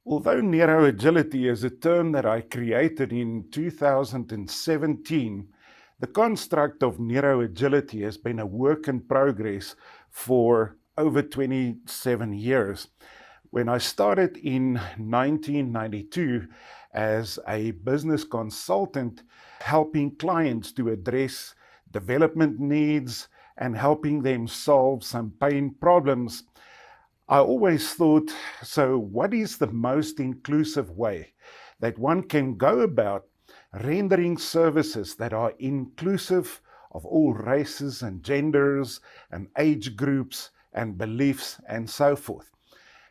Although Neuro-Agility is a term that I created in 2017, the construct of Neuro-Agility has been a work in progress for over 27 years. When I started in 1992 as a business consultant, helping clients to address development needs and helping them solve some pain problems, I always thought, so what is the most inclusive way that one can go about rendering services that are inclusive of all races and genders and age groups and beliefs and so forth?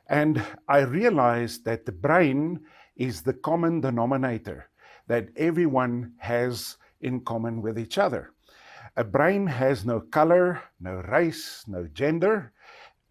And I realized that the brain is the common denominator that everyone has in common with each other. A brain has no color, no race, no gender.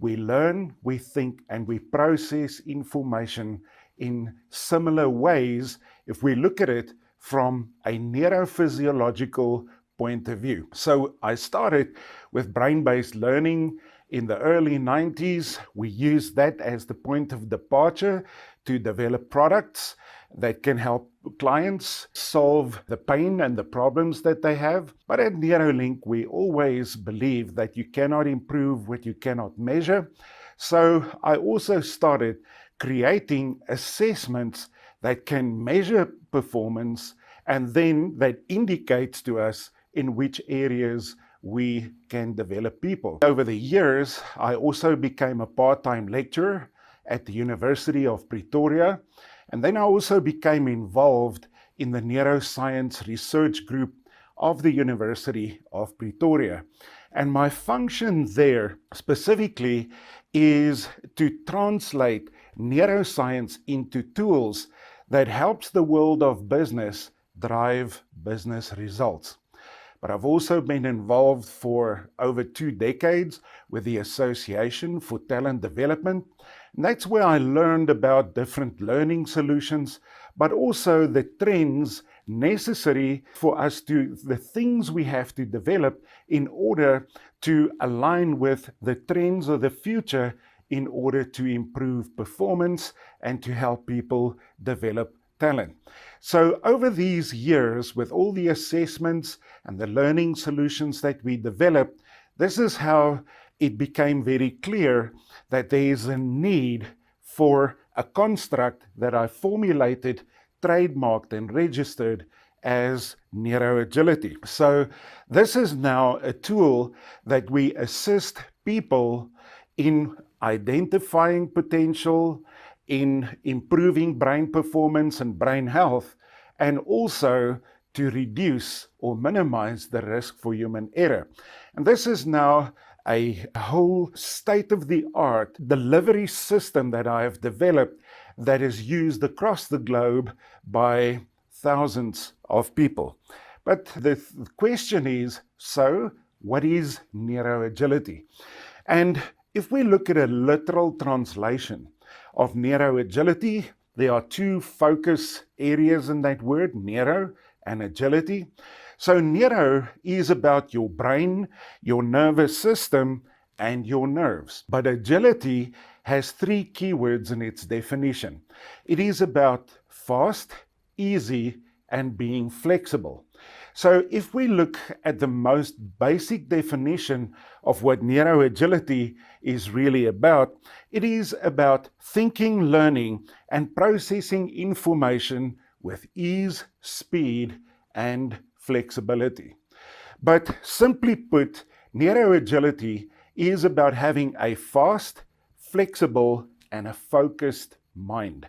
We learn, we think, and we process information in similar ways if we look at it from a neurophysiological point of view. So I started with brain-based learning in the early 90s. We used that as the point of departure to develop products that can help clients solve the pain and the problems that they have. But at Neuro-Link, we always believe that you cannot improve what you cannot measure. So I also started creating assessments that can measure performance and then that indicates to us in which areas we can develop people. Over the years, I also became a part-time lecturer at the University of Pretoria. And then I also became involved in the neuroscience research group of the University of Pretoria. And my function there specifically is to translate neuroscience into tools that helps the world of business drive business results. But I've also been involved for over 2 decades with the Association for Talent Development. And that's where I learned about different learning solutions, but also the trends necessary for us to, the things we have to develop in order to align with the trends of the future in order to improve performance and to help people develop talent. So over these years, with all the assessments and the learning solutions that we developed, this is how it became very clear that there is a need for a construct that I formulated, trademarked, and registered as Neuro-Agility. So this is now a tool that we assist people in identifying potential, in improving brain performance and brain health, and also to reduce or minimize the risk for human error. And this is now a whole state-of-the-art delivery system that I have developed that is used across the globe by thousands of people. But the question is, so what is Neuro-Agility? And if we look at a literal translation of Neuro-Agility, there are 2 focus areas in that word, neuro and agility. So neuro is about your brain, your nervous system, and your nerves. But agility has 3 keywords in its definition. It is about fast, easy, and being flexible. So if we look at the most basic definition of what Neuro-Agility is really about, it is about thinking, learning, and processing information with ease, speed, and flexibility. But simply put, Neuro-Agility is about having a fast, flexible, and a focused mind.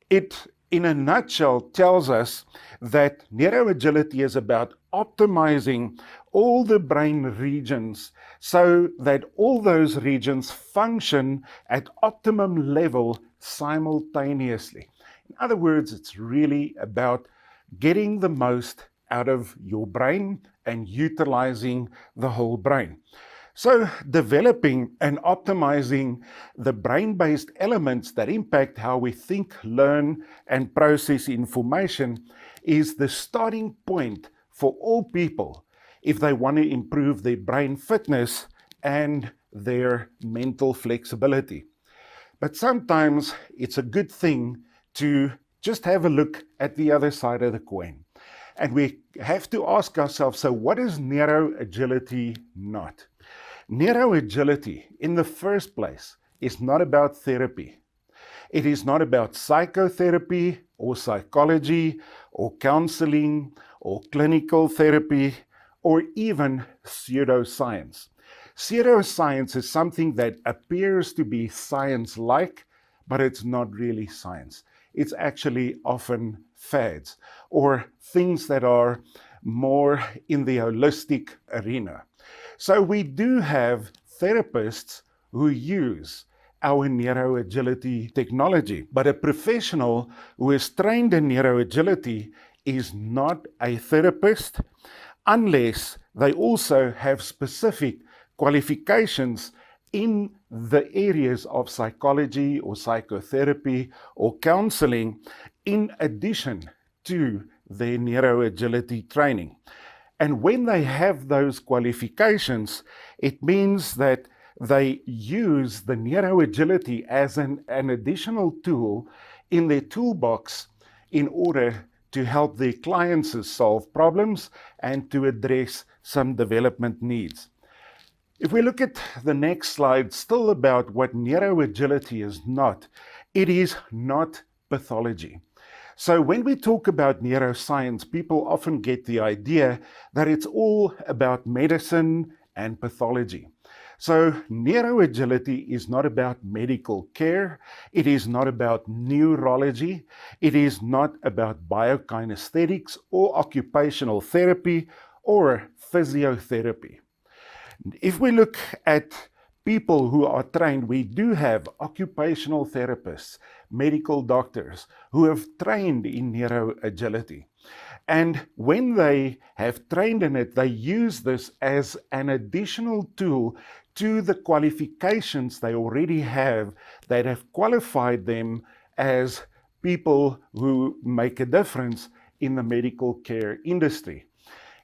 It, in a nutshell, tells us that Neuro-Agility is about optimizing all the brain regions so that all those regions function at optimum level simultaneously. In other words, it's really about getting the most out of your brain and utilizing the whole brain. So developing and optimizing the brain-based elements that impact how we think, learn, and process information is the starting point for all people if they want to improve their brain fitness and their mental flexibility. But sometimes it's a good thing to just have a look at the other side of the coin. And we have to ask ourselves, so what is neuro-agility not? Neuro-agility, in the first place, is not about therapy. It is not about psychotherapy or psychology or counseling or clinical therapy or even pseudoscience. Pseudoscience is something that appears to be science-like, but it's not really science. It's actually often fads or things that are more in the holistic arena. So we do have therapists who use our neuro-agility technology, but a professional who is trained in neuro-agility is not a therapist unless they also have specific qualifications in the areas of psychology or psychotherapy or counseling in addition to their neuro-agility training. And when they have those qualifications, it means that they use the neuro-agility as an additional tool in their toolbox in order to help their clients solve problems and to address some development needs. If we look at the next slide, still about what neuro-agility is not, it is not pathology. So when we talk about neuroscience, people often get the idea that it's all about medicine and pathology. So neuro-agility is not about medical care, it is not about neurology, it is not about biokinesthetics or occupational therapy or physiotherapy. If we look at people who are trained, we do have occupational therapists, medical doctors who have trained in neuro-agility. And when they have trained in it, they use this as an additional tool to the qualifications they already have that have qualified them as people who make a difference in the medical care industry.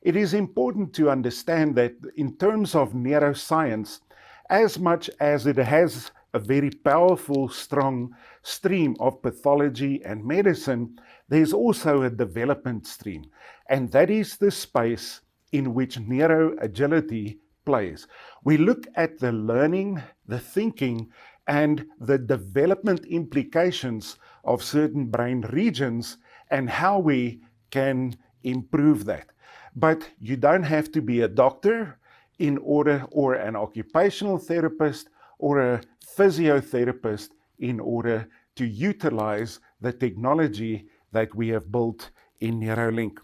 It is important to understand that in terms of neuroscience, as much as it has a very powerful, strong stream of pathology and medicine, there's also a development stream. And that is the space in which neuro-agility plays. We look at the learning, the thinking, and the development implications of certain brain regions and how we can improve that. But you don't have to be a doctor in order, or an occupational therapist or a physiotherapist in order to utilize the technology that we have built in Neuro-Link.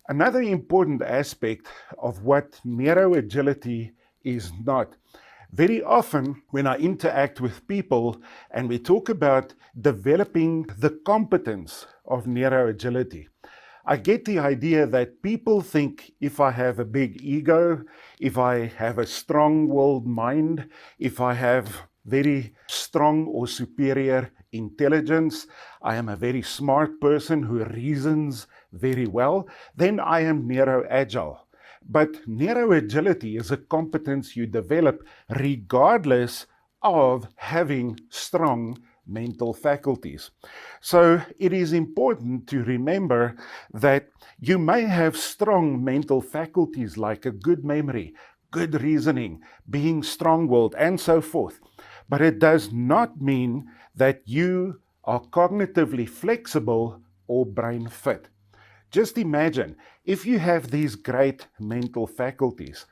Another important aspect of what neuro-agility is not. Very often when I interact with people and we talk about developing the competence of neuro-agility, I get the idea that people think if I have a big ego, if I have a strong-willed mind, if I have very strong or superior intelligence, I am a very smart person who reasons very well, then I am neuro-agile. But neuro-agility is a competence you develop regardless of having strong mental faculties. So it is important to remember that you may have strong mental faculties like a good memory, good reasoning, being strong-willed, and so forth. But it does not mean that you are cognitively flexible or brain fit. Just imagine if you have these great mental faculties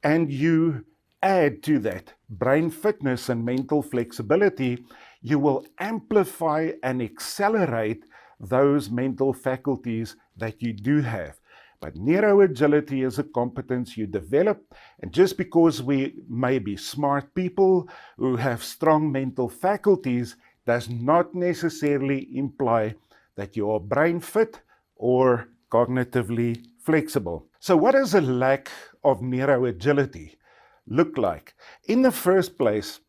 and you add to that brain fitness and mental flexibility, you will amplify and accelerate those mental faculties that you do have. But neuro-agility is a competence you develop, and just because we may be smart people who have strong mental faculties does not necessarily imply that you are brain fit or cognitively flexible. So what does a lack of neuro-agility look like? In the first place,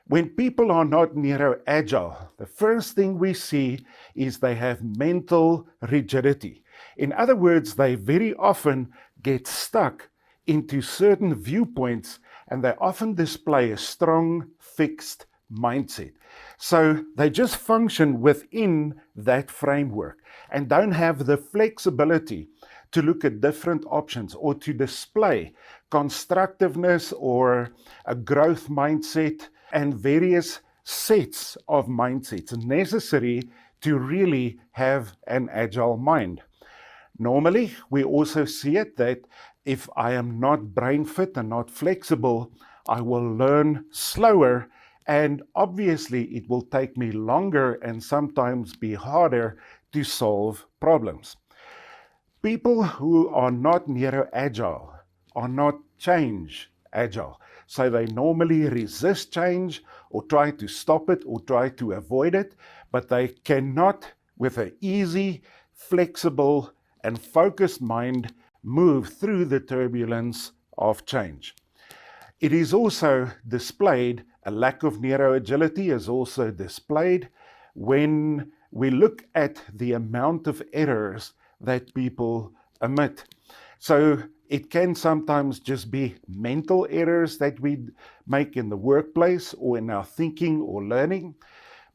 when people are not neuro-agile, the first thing we see is they have mental rigidity. In other words, they very often get stuck into certain viewpoints and they often display a strong, fixed mindset. So they just function within that framework and don't have the flexibility to look at different options or to display constructiveness or a growth mindset and various sets of mindsets necessary to really have an agile mind. Normally, we also see it that if I am not brain fit and not flexible, I will learn slower, and obviously it will take me longer and sometimes be harder to solve problems. People who are not neuro-agile are not change agile. So they normally resist change or try to stop it or try to avoid it, but they cannot, with an easy, flexible, and focused mind, move through the turbulence of change. It is also displayed, a lack of neuro-agility is also displayed when we look at the amount of errors that people emit. So it can sometimes just be mental errors that we make in the workplace or in our thinking or learning,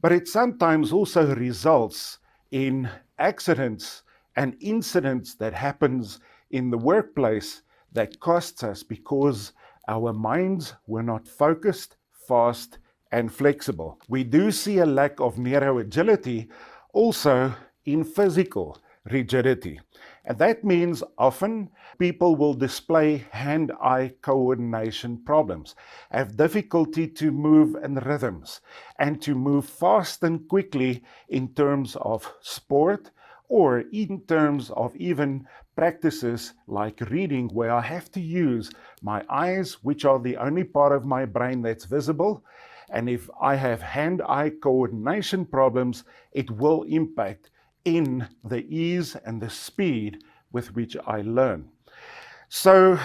but it sometimes also results in accidents and incidents that happens in the workplace that costs us because our minds were not focused, fast, and flexible. We do see a lack of neuro-agility also in physical rigidity. And that means often people will display hand-eye coordination problems, have difficulty to move in rhythms, and to move fast and quickly in terms of sport or in terms of even practices like reading, where I have to use my eyes, which are the only part of my brain that's visible. And if I have hand-eye coordination problems, it will impact in the ease and the speed with which I learn. So,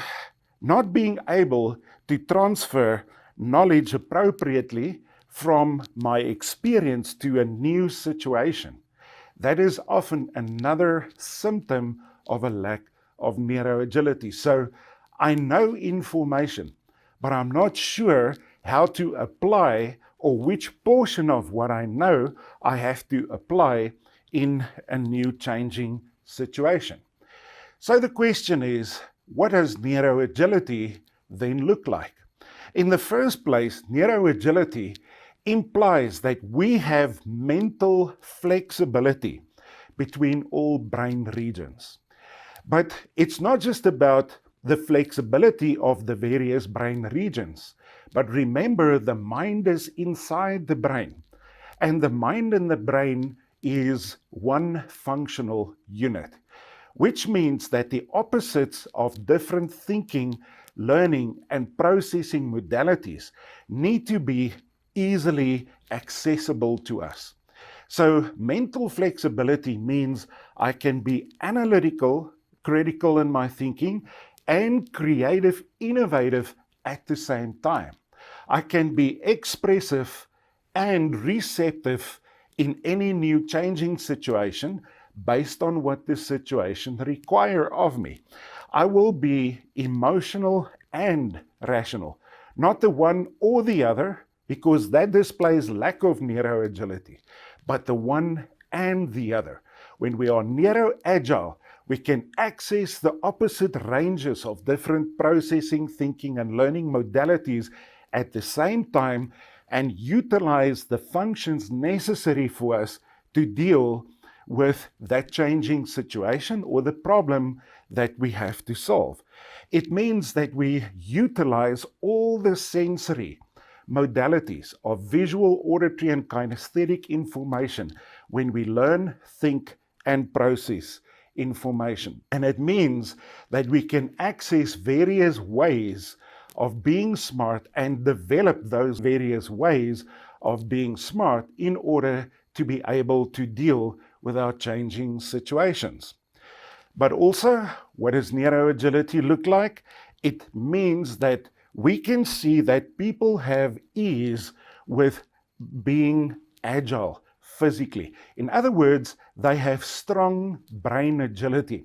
not being able to transfer knowledge appropriately from my experience to a new situation, that is often another symptom of a lack of neuro-agility. So, I know information, but I'm not sure how to apply or which portion of what I know I have to apply in a new changing situation. So the question is, what does neuro-agility then look like? In the first place, neuro-agility implies that we have mental flexibility between all brain regions. But it's not just about the flexibility of the various brain regions, but remember, the mind is inside the brain, and the mind and the brain is one functional unit, which means that the opposites of different thinking, learning, and processing modalities need to be easily accessible to us. So mental flexibility means I can be analytical, critical in my thinking, and creative, innovative at the same time. I can be expressive and receptive in any new changing situation based on what the situation requires of me. I will be emotional and rational, not the one or the other, because that displays lack of neuro-agility, but the one and the other. When we are neuro-agile, we can access the opposite ranges of different processing, thinking, and learning modalities at the same time and utilize the functions necessary for us to deal with that changing situation or the problem that we have to solve. It means that we utilize all the sensory modalities of visual, auditory, and kinesthetic information when we learn, think, and process information. And it means that we can access various ways of being smart and develop those various ways of being smart in order to be able to deal with our changing situations. But also, what does neuro-agility look like? It means that we can see that people have ease with being agile physically. In other words, they have strong brain agility.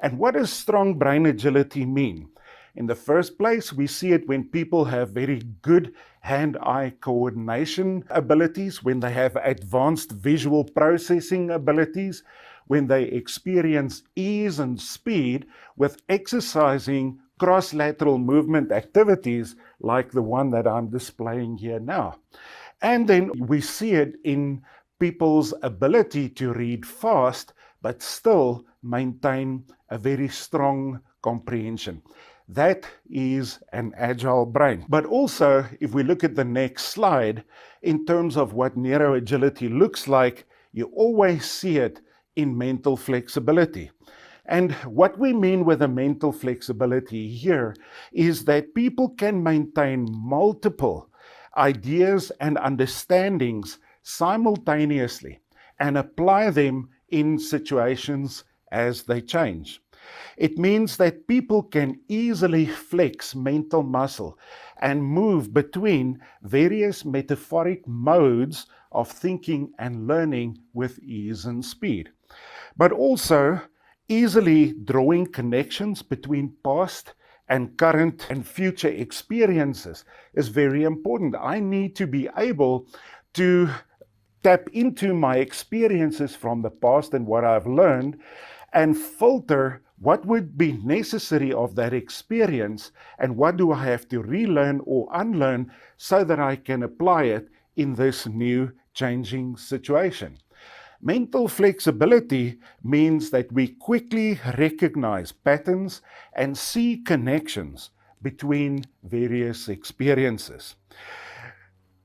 And what does strong brain agility mean? In the first place, we see it when people have very good hand-eye coordination abilities, when they have advanced visual processing abilities, when they experience ease and speed with exercising cross-lateral movement activities like the one that I'm displaying here now. And then we see it in people's ability to read fast, but still maintain a very strong comprehension. That is an agile brain. But also, if we look at the next slide, in terms of what neuro-agility looks like, you always see it in mental flexibility. And what we mean with a mental flexibility here is that people can maintain multiple ideas and understandings simultaneously and apply them in situations as they change. It means that people can easily flex mental muscle and move between various metaphoric modes of thinking and learning with ease and speed. But also, easily drawing connections between past and current and future experiences is very important. I need to be able to tap into my experiences from the past and what I've learned and filter what would be necessary of that experience and what do I have to relearn or unlearn so that I can apply it in this new changing situation. Mental flexibility means that we quickly recognize patterns and see connections between various experiences.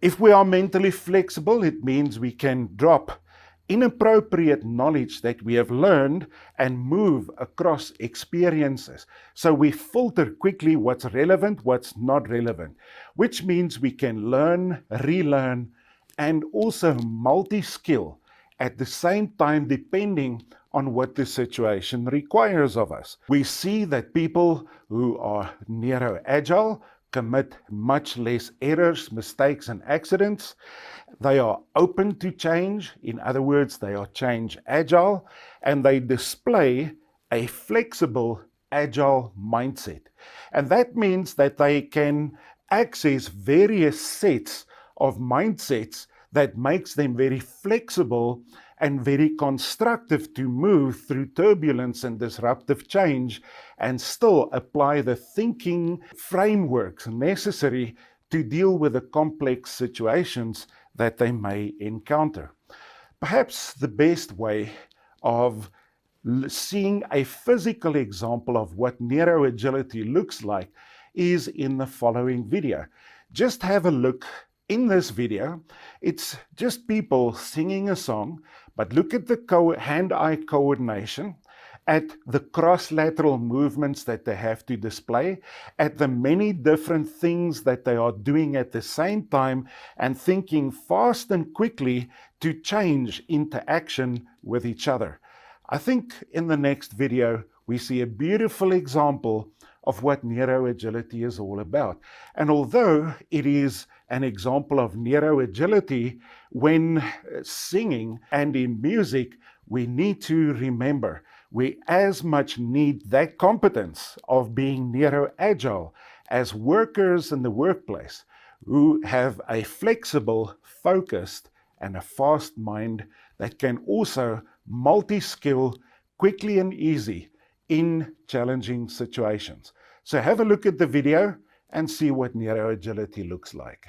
If we are mentally flexible, it means we can drop inappropriate knowledge that we have learned and move across experiences. So we filter quickly what's relevant, what's not relevant, which means we can learn, relearn, and also multi-skill at the same time, depending on what the situation requires of us. We see that people who are neuro-agile commit much less errors, mistakes, and accidents. They are open to change. In other words, they are change agile, and they display a flexible, agile mindset. And that means that they can access various sets of mindsets that makes them very flexible and very constructive to move through turbulence and disruptive change and still apply the thinking frameworks necessary to deal with the complex situations that they may encounter. Perhaps the best way of seeing a physical example of what neuro-agility looks like is in the following video. Just have a look. In this video, it's just people singing a song, but look at the hand-eye coordination, at the cross-lateral movements that they have to display, at the many different things that they are doing at the same time, and thinking fast and quickly to change into action with each other. I think in the next video, we see a beautiful example of what neuro-agility is all about. And although it is an example of neuro-agility, when singing and in music, we need to remember we as much need that competence of being neuro-agile as workers in the workplace who have a flexible, focused, and a fast mind that can also multi-skill quickly and easy in challenging situations. So have a look at the video and see what neuro-agility looks like.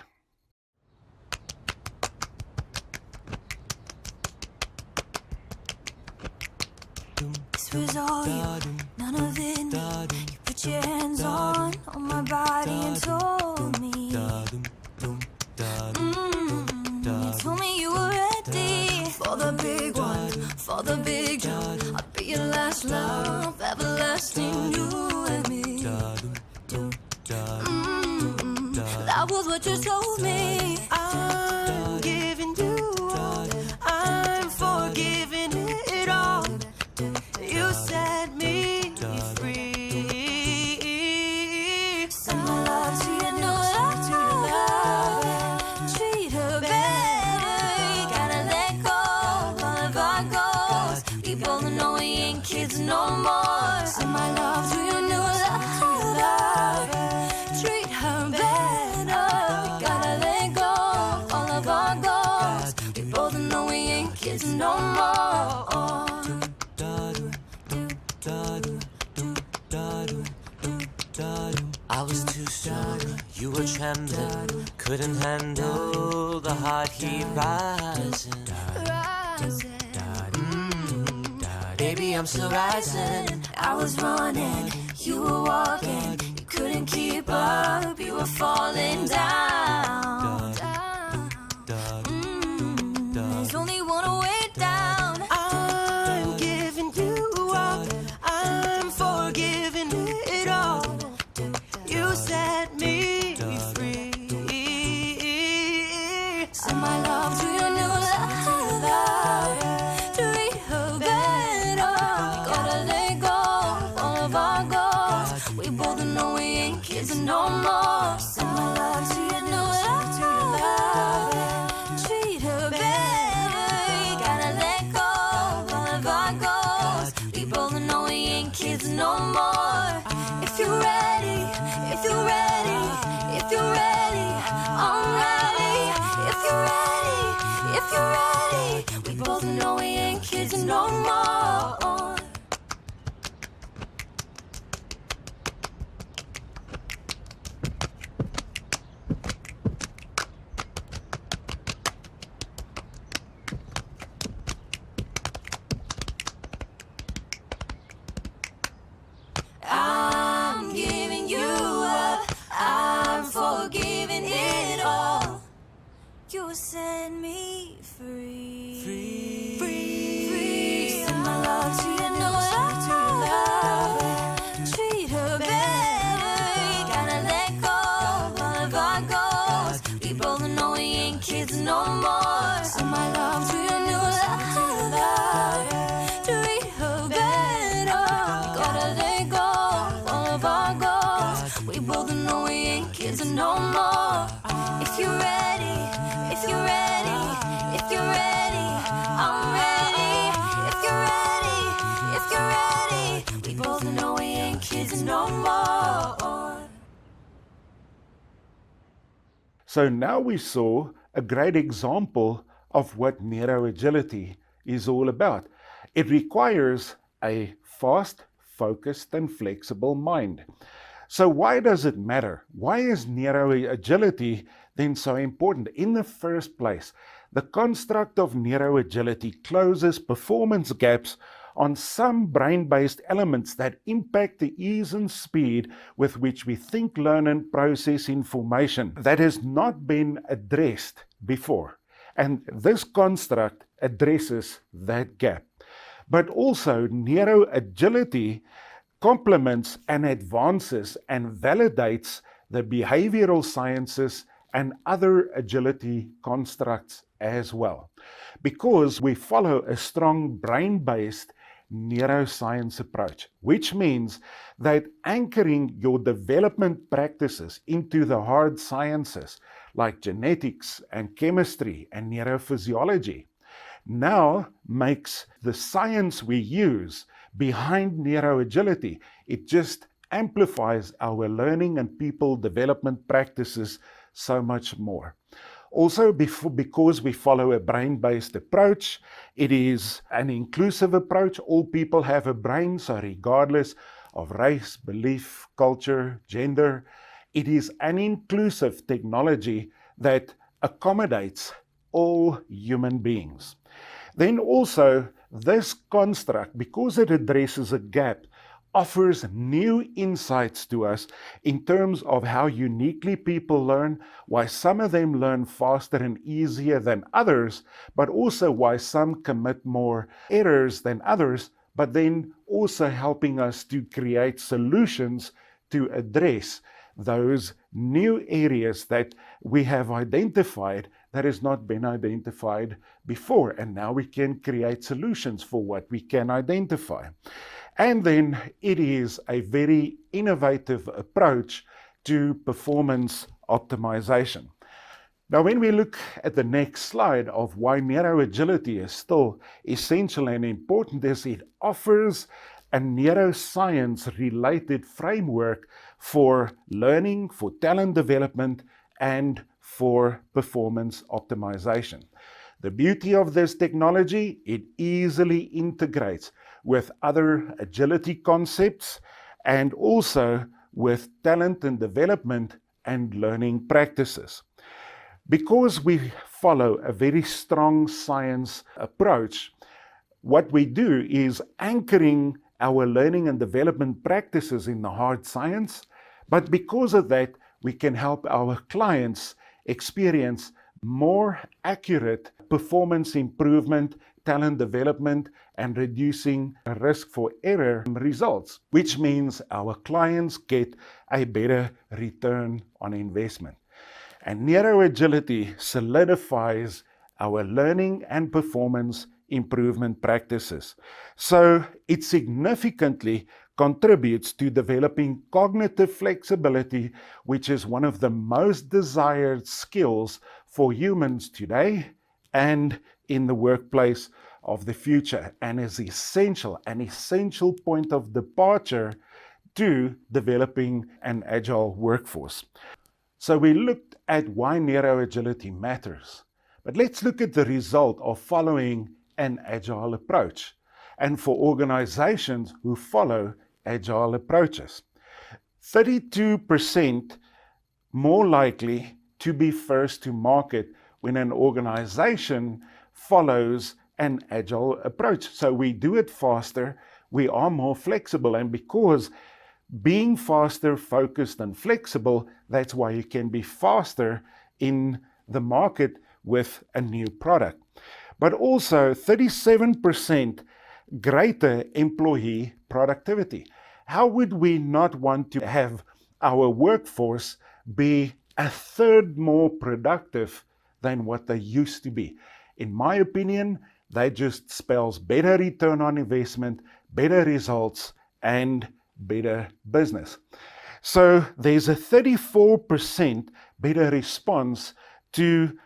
This was all you, none of it me. You put your hands on my body and told me. You told me you were ready for the big one, for the big jump. I'll be your last love, everlasting, you and me. That was what you told me. I'm giving you all, I'm forgiving it all. You set me free. Send my love to your new love. Treat her better. Gotta let go of our goals. We both know we ain't kids no more. Send my love to your new love. couldn't handle the hot heat rising. Baby, I'm still rising. I was running, you were walking. You couldn't keep up, you were falling down. There's only one way down. I'm giving you up, I'm forgiving it all. You set me free. Send my love to your new love. Treat her better. Gotta let go of all of our goals. We both know we ain't kids no more. Send my love to your new love. Treat her better. Gotta let go of all of our goals. We both know we ain't kids no more. If you're ready, if you're ready, if you're ready, I'm ready. If you're ready, if you're ready, we both know we ain't kids no more. I'm giving you up, I'm forgiving it all. You set me free. Free. Send my love to your new love. Treat her better. Gotta let go of all of our goals. We both know we ain't kids no more. Send my love to your new love. Treat her better. Gotta let go of all of our goals. We both know we ain't kids no more. If you're ready, if you're ready, if you're ready, I'm ready. If you're ready, if you're ready, we both know we ain't kids no more. So now we saw a great example of what Neuro-Agility is all about. It requires a fast, focused, and flexible mind. So why does it matter? Why is Neuro-Agility then so important? In the first place, the construct of Neuro-Agility closes performance gaps on some brain-based elements that impact the ease and speed with which we think, learn, and process information that has not been addressed before. And this construct addresses that gap. But also, Neuro-Agility complements and advances and validates the behavioral sciences and other agility constructs as well, because we follow a strong brain-based neuroscience approach, which means that anchoring your development practices into the hard sciences like genetics and chemistry and neurophysiology now makes the science we use behind Neuro-Agility, it just amplifies our learning and people development practices so much more. Also, because we follow a brain-based approach, it is an inclusive approach. All people have a brain, so regardless of race, belief, culture, gender, it is an inclusive technology that accommodates all human beings. Then also, this construct, because it addresses a gap, offers new insights to us in terms of how uniquely people learn, why some of them learn faster and easier than others, but also why some commit more errors than others, but then also helping us to create solutions to address those new areas that we have identified that has not been identified before. And now we can create solutions for what we can identify. And then it is a very innovative approach to performance optimization. Now, when we look at the next slide of why Neuro-Agility is still essential and important, is it offers a neuroscience-related framework for learning, for talent development, and for performance optimization. The beauty of this technology, it easily integrates with other agility concepts and also with talent and development and learning practices. Because we follow a very strong science approach, what we do is anchoring our learning and development practices in the hard science, but because of that, we can help our clients experience more accurate performance improvement, talent development, and reducing risk for error results, which means our clients get a better return on investment. And Neuro-Agility solidifies our learning and performance improvement practices. So it significantly contributes to developing cognitive flexibility, which is one of the most desired skills for humans today and in the workplace of the future, and is an essential point of departure to developing an agile workforce. So we looked at why Neuro-Agility matters, but let's look at the result of following an agile approach, and for organizations who follow agile approaches. 32% more likely to be first to market when an organization follows an agile approach. So we do it faster, we are more flexible, and because being faster, focused, and flexible, that's why you can be faster in the market with a new product. But also 37% greater employee productivity. How would we not want to have our workforce be a third more productive than what they used to be? In my opinion, that just spells better return on investment, better results, and better business. So there's a 34% better response to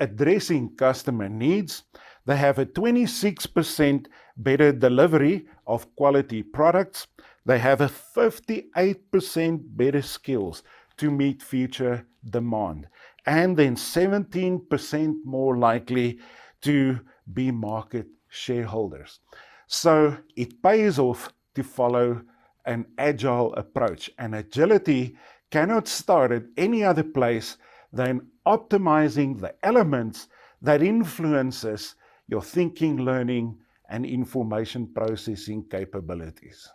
addressing customer needs. They have a 26% better delivery of quality products. They have a 58% better skills to meet future demand. And then 17% more likely to be market shareholders. So it pays off to follow an agile approach. And agility cannot start at any other place than optimizing the elements that influences your thinking, learning, and information processing capabilities.